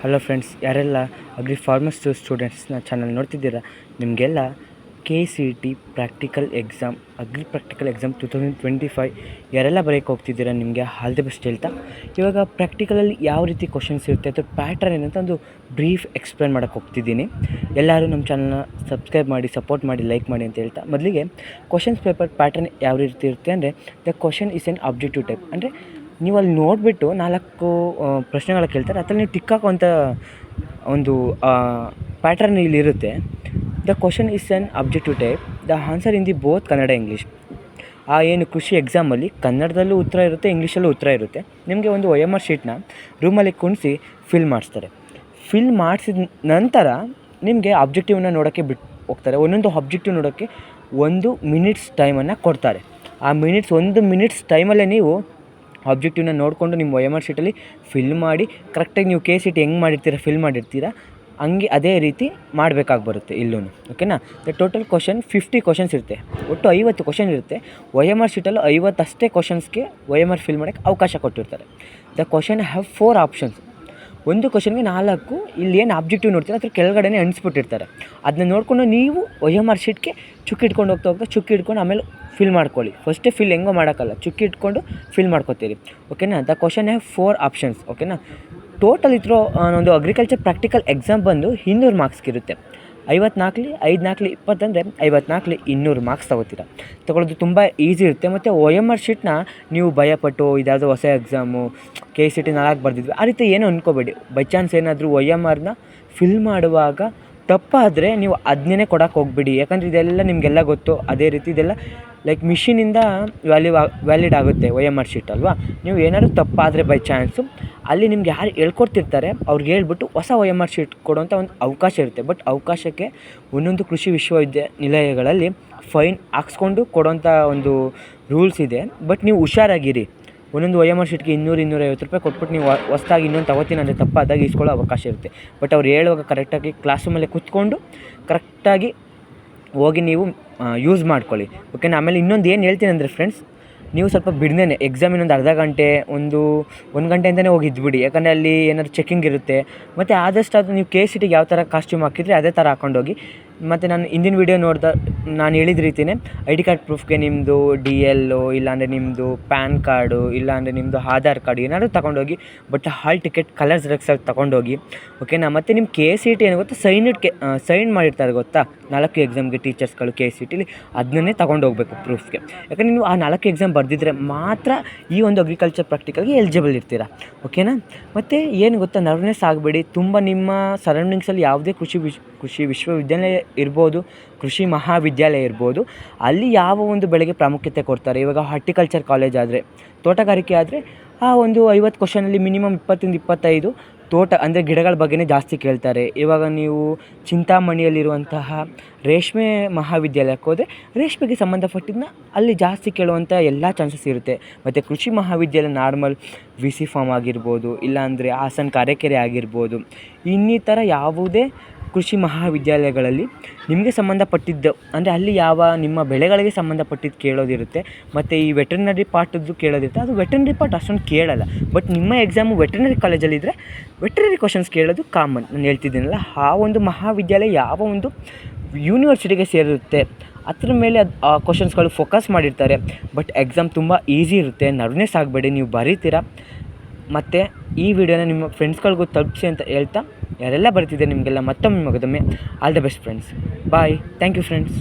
Hello friends, ಯಾರೆಲ್ಲ agri farmers ಸ್ಟೂಡೆಂಟ್ಸ್ನ channel ನೋಡ್ತಿದ್ದೀರಾ, ನಿಮಗೆಲ್ಲ KCET practical exam, agri practical exam 2025 ಯಾರೆಲ್ಲ ಬರೆಯೋಕ್ಕೆ ಹೋಗ್ತಿದ್ದೀರಾ, ನಿಮಗೆ ಆಲ್ ದಿ ಬೆಸ್ಟ್ ಹೇಳ್ತಾ, ಇವಾಗ ಪ್ರಾಕ್ಟಿಕಲಲ್ಲಿ ಯಾವ ರೀತಿ ಕ್ವಶನ್ಸ್ ಇರುತ್ತೆ ಅದ್ರ ಪ್ಯಾಟ್ರನ್ ಏನಂತ ಒಂದು ಬ್ರೀಫ್ ಎಕ್ಸ್ಪ್ಲೇನ್ ಮಾಡೋಕ್ಕೆ ಹೋಗ್ತಿದ್ದೀನಿ. ಎಲ್ಲರೂ ನಮ್ಮ ಚಾನಲ್ನ ಸಬ್ಸ್ಕ್ರೈಬ್ ಮಾಡಿ, ಸಪೋರ್ಟ್ ಮಾಡಿ, ಲೈಕ್ ಮಾಡಿ ಅಂತ ಹೇಳ್ತಾ, ಮೊದಲಿಗೆ ಕ್ವಶನ್ಸ್ ಪೇಪರ್ ಪ್ಯಾಟ್ರನ್ ಯಾವ ರೀತಿ ಇರುತ್ತೆ ಅಂದರೆ, the question is an objective type. ಅಂದರೆ ನೀವು ಅಲ್ಲಿ ನೋಡಿಬಿಟ್ಟು 4 ಪ್ರಶ್ನೆಗಳ ಕೇಳ್ತಾರೆ, ಅದರಲ್ಲಿ ನೀವು ಟಿಕ್ ಹಾಕುವಂಥ ಒಂದು ಪ್ಯಾಟ್ರನ್ ಇಲ್ಲಿರುತ್ತೆ. The question is an objective type, the answer in the both Kannada English. ಏನು ಕೃಷಿ ಎಕ್ಸಾಮಲ್ಲಿ ಕನ್ನಡದಲ್ಲೂ ಉತ್ತರ ಇರುತ್ತೆ, ಇಂಗ್ಲೀಷಲ್ಲೂ ಉತ್ತರ ಇರುತ್ತೆ. ನಿಮಗೆ ಒಂದು OMR ಶೀಟ್ನ ರೂಮಲ್ಲಿ ಕುಣಿಸಿ ಫಿಲ್ ಮಾಡಿಸ್ತಾರೆ. ಫಿಲ್ ಮಾಡಿಸಿದ ನಂತರ ನಿಮಗೆ ಆಬ್ಜೆಕ್ಟಿವ್ನ ನೋಡೋಕ್ಕೆ ಬಿಟ್ಟು ಹೋಗ್ತಾರೆ. ಒಂದೊಂದು ಆಬ್ಜೆಕ್ಟಿವ್ ನೋಡೋಕ್ಕೆ 1 ಮಿನಿಟ್ಸ್ ಟೈಮನ್ನು ಕೊಡ್ತಾರೆ. ಆ 1 ಮಿನಿಟ್ಸ್ ಟೈಮಲ್ಲೇ ನೀವು ಆಬ್ಜೆಕ್ಟಿವ್ನ ನೋಡಿಕೊಂಡು ನಿಮ್ಮ OMR ಶೀಟಲ್ಲಿ ಫಿಲ್ ಮಾಡಿ ಕರೆಕ್ಟಾಗಿ ನೀವು KCET ಹೆಂಗೆ ಮಾಡಿರ್ತೀರ, ಫಿಲ್ ಮಾಡಿರ್ತೀರ, ಹಂಗೆ ಅದೇ ರೀತಿ ಮಾಡಬೇಕಾಗಿ ಬರುತ್ತೆ ಇಲ್ಲೂ. ಓಕೆನಾ? ದ ಟೋಟಲ್ ಕ್ವಶನ್ 50 ಕ್ವಶನ್ಸ್ ಇರುತ್ತೆ. ಒಟ್ಟು 50 ಕ್ವಶನ್ ಇರುತ್ತೆ. OMR ಶೀಟಲ್ಲೂ 50 ಅಷ್ಟೇ ಕ್ವಶನ್ಸ್ಗೆ OMR ಫಿಲ್ ಮಾಡೋಕ್ಕೆ ಅವಕಾಶ ಕೊಟ್ಟಿರ್ತಾರೆ. The question have 4 options. ಒಂದು ಕ್ವಶನ್ಗೆ 4 ಇಲ್ಲಿ ಏನು ಆಬ್ಜೆಕ್ಟಿವ್ ನೋಡ್ತೀರ ಅದ್ರ ಕೆಳಗಡೆ ಅಂಟಿಸ್ಬಿಟ್ಟಿರ್ತಾರೆ. ಅದನ್ನ ನೋಡಿಕೊಂಡು ನೀವು OMR ಶೀಟ್ಗೆ ಚುಕ್ಕಿ ಇಟ್ಕೊಂಡು ಹೋಗ್ತಾ ಚುಕ್ಕಿ ಇಟ್ಕೊಂಡು ಆಮೇಲೆ ಫಿಲ್ ಮಾಡ್ಕೊಳ್ಳಿ. ಫಸ್ಟೇ ಫಿಲ್ ಹೆಂಗೋ ಮಾಡೋಕ್ಕಲ್ಲ, ಚುಕ್ಕಿ ಇಟ್ಕೊಂಡು ಫಿಲ್ ಮಾಡ್ಕೊತೀರಿ. ಓಕೆನಾ? The question have 4 options. ಓಕೆನಾ? ಟೋಟಲ್ ಇದ್ರೋ ಒಂದು ಅಗ್ರಿಕಲ್ಚರ್ ಪ್ರಾಕ್ಟಿಕಲ್ ಎಕ್ಸಾಮ್ ಬಂದು 200 ಮಾರ್ಕ್ಸ್ಗಿರುತ್ತೆ. 54 5 4 20 ಅಂದರೆ 54 200 ಮಾರ್ಕ್ಸ್ ತೊಗೋತೀರ. ತೊಗೊಳ್ಳೋದು ತುಂಬ ಈಸಿ ಇರುತ್ತೆ. ಮತ್ತು OMR ಶೀಟ್ನ ನೀವು ಭಯಪಟ್ಟು ಇದ್ಯಾವುದೋ ಹೊಸ ಎಕ್ಸಾಮು, KCET 4 ಬರೆದಿದ್ವಿ ಆ ರೀತಿ ಏನೂ ಅಂದ್ಕೋಬೇಡಿ. ಬೈ ಚಾನ್ಸ್ ಏನಾದರೂ OMRನ ಫಿಲ್ ಮಾಡುವಾಗ ತಪ್ಪಾದರೆ ನೀವು ಅದನ್ನೇ ಕೊಡೋಕ್ಕೆ ಹೋಗ್ಬಿಡಿ. ಯಾಕಂದರೆ ಇದೆಲ್ಲ ನಿಮಗೆಲ್ಲ ಗೊತ್ತು. ಅದೇ ರೀತಿ ಇದೆಲ್ಲ ಲೈಕ್ ಮಿಷಿನಿಂದ ವ್ಯಾಲಿಡ್ ಆಗುತ್ತೆ OMR ಶೀಟ್ ಅಲ್ವಾ. ನೀವು ಏನಾದರೂ ತಪ್ಪಾದರೆ ಬೈ ಚಾನ್ಸು ಅಲ್ಲಿ ನಿಮ್ಗೆ ಯಾರು ಹೇಳ್ಕೊಡ್ತಿರ್ತಾರೆ ಅವ್ರಿಗೆ ಹೇಳ್ಬಿಟ್ಟು ಹೊಸ OMR ಶೀಟ್ ಕೊಡುವಂಥ ಒಂದು ಅವಕಾಶ ಇರುತ್ತೆ. ಬಟ್ ಅವಕಾಶಕ್ಕೆ ಒಂದೊಂದು ಕೃಷಿ ವಿಶ್ವವಿದ್ಯಾನಿಲಯಗಳಲ್ಲಿ ಫೈನ್ ಹಾಕ್ಸ್ಕೊಂಡು ಕೊಡೋಂಥ ಒಂದು ರೂಲ್ಸ್ ಇದೆ. ಬಟ್ ನೀವು ಹುಷಾರಾಗಿರಿ. ಒಂದೊಂದು OMR ಶೀಟ್ಗೆ 200-250 ರೂಪಾಯಿ ಕೊಟ್ಬಿಟ್ಟು ನೀವು ಹೊಸ್ದಾಗಿ ಇನ್ನೊಂದು ತಗೋತೀನಿ ಅಂದರೆ ತಪ್ಪಾದಾಗ ಇಸ್ಕೊಳ್ಳೋ ಅವಕಾಶ ಇರುತ್ತೆ. ಬಟ್ ಅವ್ರು ಹೇಳುವಾಗ ಕರೆಕ್ಟಾಗಿ ಕ್ಲಾಸ್ ರೂಮಲ್ಲೇ ಕೂತ್ಕೊಂಡು ಕರೆಕ್ಟಾಗಿ ಹೋಗಿ ನೀವು ಯೂಸ್ ಮಾಡ್ಕೊಳ್ಳಿ. ಓಕೆನಾ? ಆಮೇಲೆ ಇನ್ನೊಂದು ಏನು ಹೇಳ್ತೀನಿ ಅಂದರೆ ಫ್ರೆಂಡ್ಸ್, ನೀವು ಸ್ವಲ್ಪ ಬಿಡ್ದೇನೆ ಎಕ್ಸಾಮ್ ಇನ್ನೊಂದು ಅರ್ಧ ಗಂಟೆ, ಒಂದು ಗಂಟೆಯಿಂದನೇ ಹೋಗಿ ಇದ್ಬಿಡಿ. ಯಾಕಂದರೆ ಅಲ್ಲಿ ಏನಾದರೂ ಚೆಕಿಂಗ್ ಇರುತ್ತೆ. ಮತ್ತು ಆದಷ್ಟು ಅದು ನೀವು KCETಗೆ ಯಾವ ಥರ ಕಾಸ್ಟ್ಯೂಮ್ ಹಾಕಿದರೆ ಅದೇ ಥರ ಹಾಕೊಂಡೋಗಿ. ಮತ್ತು ನಾನು ಹಿಂದಿನ ವೀಡಿಯೋ ನಾನು ಹೇಳಿದ ರೀತಿಯೇ ID ಕಾರ್ಡ್ ಪ್ರೂಫ್ಗೆ ನಿಮ್ಮದು DL, ಇಲ್ಲಾಂದರೆ ನಿಮ್ಮದು ಪ್ಯಾನ್ ಕಾರ್ಡು, ಇಲ್ಲಾಂದರೆ ನಿಮ್ಮದು ಆಧಾರ್ ಕಾರ್ಡ್ ಏನಾದರೂ ತಗೊಂಡೋಗಿ. ಬಟ್ ಹಾಲ್ ಟಿಕೆಟ್ ಕಲರ್ ಜೆರಾಕ್ಸಲ್ಲಿ ತಗೊಂಡೋಗಿ. ಓಕೆನಾ? ಮತ್ತು ನಿಮ್ಮ KCET ಏನು ಗೊತ್ತಾ, ಸೈನ್ ಮಾಡಿರ್ತಾರೆ ಗೊತ್ತಾ 4 ಎಕ್ಸಾಮ್ಗೆ ಟೀಚರ್ಸ್ಗಳು KCETಲಿ, ಅದನ್ನೇ ತಗೊಂಡೋಗ್ಬೇಕು ಪ್ರೂಫ್ಗೆ. ಯಾಕಂದರೆ ನೀವು ಆ 4 ಎಕ್ಸಾಮ್ ಬರೆದಿದ್ರೆ ಮಾತ್ರ ಈ ಒಂದು ಅಗ್ರಿಕಲ್ಚರ್ ಪ್ರಾಕ್ಟಿಕಲ್ಗೆ ಎಲಿಜಿಬಲ್ ಇರ್ತೀರಾ. ಓಕೆನಾ? ಮತ್ತು ಏನು ಗೊತ್ತಾ, ನರ್ವನೆಸ್ ಆಗಬೇಡಿ. ತುಂಬ ನಿಮ್ಮ ಸರೌಂಡಿಂಗ್ಸಲ್ಲಿ ಯಾವುದೇ ಕೃಷಿ ವಿಶ್ವವಿದ್ಯಾಲಯ ಇರ್ಬೋದು, ಕೃಷಿ ಮಹಾವಿದ್ಯಾಲಯ ಇರ್ಬೋದು, ಅಲ್ಲಿ ಯಾವ ಒಂದು ಬೆಳೆಗೆ ಪ್ರಾಮುಖ್ಯತೆ ಕೊಡ್ತಾರೆ. ಇವಾಗ ಹಾರ್ಟಿಕಲ್ಚರ್ ಕಾಲೇಜ್ ಆದರೆ, ತೋಟಗಾರಿಕೆ ಆದರೆ ಆ ಒಂದು 50 ಕ್ವಶನಲ್ಲಿ ಮಿನಿಮಮ್ 20-25 ತೋಟ ಅಂದರೆ ಗಿಡಗಳ ಬಗ್ಗೆನೇ ಜಾಸ್ತಿ ಕೇಳ್ತಾರೆ. ಇವಾಗ ನೀವು ಚಿಂತಾಮಣಿಯಲ್ಲಿರುವಂತಹ ರೇಷ್ಮೆ ಮಹಾವಿದ್ಯಾಲಯಕ್ಕೆ ಹೋದರೆ ರೇಷ್ಮೆಗೆ ಸಂಬಂಧಪಟ್ಟಿದ್ದನ್ನ ಅಲ್ಲಿ ಜಾಸ್ತಿ ಕೇಳುವಂಥ ಎಲ್ಲ ಚಾನ್ಸಸ್ ಇರುತ್ತೆ. ಮತ್ತು ಕೃಷಿ ಮಹಾವಿದ್ಯಾಲಯ ನಾರ್ಮಲ್ VC ಫಾರ್ಮ್ ಆಗಿರ್ಬೋದು, ಇಲ್ಲಾಂದರೆ ಹಾಸನ ಕಾರೆಕೆರೆ ಆಗಿರ್ಬೋದು, ಇನ್ನಿತರ ಯಾವುದೇ ಕೃಷಿ ಮಹಾವಿದ್ಯಾಲಯಗಳಲ್ಲಿ ನಿಮಗೆ ಸಂಬಂಧಪಟ್ಟಿದ್ದು ಅಂದರೆ ಅಲ್ಲಿ ಯಾವ ನಿಮ್ಮ ಬೆಳೆಗಳಿಗೆ ಸಂಬಂಧಪಟ್ಟಿದ್ದು ಕೇಳೋದಿರುತ್ತೆ. ಮತ್ತು ಈ ವೆಟರ್ನರಿ ಪಾರ್ಟದ್ದು ಕೇಳೋದಿರುತ್ತೆ. ಅದು ವೆಟರ್ನರಿ ಪಾರ್ಟ್ ಅಷ್ಟೊಂದು ಕೇಳಲ್ಲ. ಬಟ್ ನಿಮ್ಮ ಎಕ್ಸಾಮು ವೆಟರ್ನರಿ ಕಾಲೇಜಲ್ಲಿದ್ದರೆ ವೆಟರ್ನರಿ ಕ್ವಶನ್ಸ್ ಕೇಳೋದು ಕಾಮನ್. ನಾನು ಹೇಳ್ತಿದ್ದೀನಲ್ಲ, ಆ ಒಂದು ಮಹಾವಿದ್ಯಾಲಯ ಯಾವ ಒಂದು ಯೂನಿವರ್ಸಿಟಿಗೆ ಸೇರಿರುತ್ತೆ ಅದ್ರ ಮೇಲೆ ಆ ಕ್ವಶನ್ಸ್ಗಳು ಫೋಕಸ್ ಮಾಡಿರ್ತಾರೆ. ಬಟ್ ಎಕ್ಸಾಮ್ ತುಂಬ ಈಸಿ ಇರುತ್ತೆ. ನರ್ವನೆಸ್ ಆಗಬೇಡಿ, ನೀವು ಬರೀತೀರಾ. ಮತ್ತು ಈ ವಿಡಿಯೋನ ನಿಮ್ಮ ಫ್ರೆಂಡ್ಸ್ಗಳಿಗೂ ತಲುಪಿಸಿ ಅಂತ ಹೇಳ್ತಾ, ಯಾರೆಲ್ಲ ಬರ್ತಿದ್ದಾರೆ ನಿಮಗೆಲ್ಲ ಮತ್ತೊಮ್ಮೆ all the best friends. Bye. Thank you friends.